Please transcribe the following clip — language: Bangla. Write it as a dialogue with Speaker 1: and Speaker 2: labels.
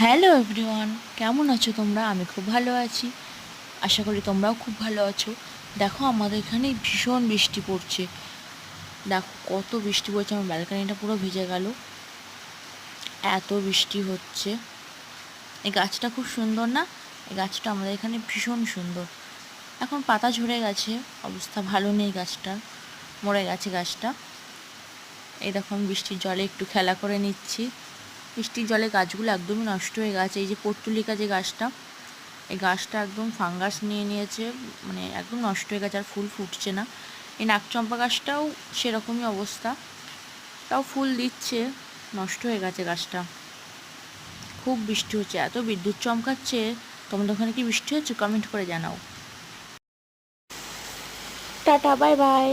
Speaker 1: হ্যালো এভরিওয়ান, কেমন আছো তোমরা? আমি খুব ভালো আছি, আশা করি তোমরাও খুব ভালো আছো। দেখো আমাদের এখানে ভীষণ বৃষ্টি পড়ছে। দেখো কত বৃষ্টি পড়ছে, আমার ব্যালকানিটা পুরো ভিজে গেল, এত বৃষ্টি হচ্ছে। এই গাছটা খুব সুন্দর না? এই গাছটা আমাদের এখানে ভীষণ সুন্দর। এখন পাতা ঝরে গেছে, অবস্থা ভালো নেই গাছটার, মরে গেছে গাছটা। এই দেখো আমি বৃষ্টির জলে একটু খেলা করে নিচ্ছি। বৃষ্টির জলে গাছগুলো একদমই নষ্ট হয়ে গেছে। এই যে পর্তুলিকা যে গাছটা, এই গাছটা একদম ফাঙ্গাস নিয়ে নিয়েছে, মানে একদম নষ্ট হয়ে গেছে, আর ফুল ফুটছে না। এই নাকচম্পা গাছটাও সেরকমই অবস্থা, তাও ফুল দিচ্ছে, নষ্ট হয়ে গেছে গাছটা। খুব বৃষ্টি হচ্ছে, এত বিদ্যুৎ চমকাচ্ছে। তোমাদের ওখানে কি বৃষ্টি হচ্ছে? কমেন্ট করে জানাও। Tata, bye bye.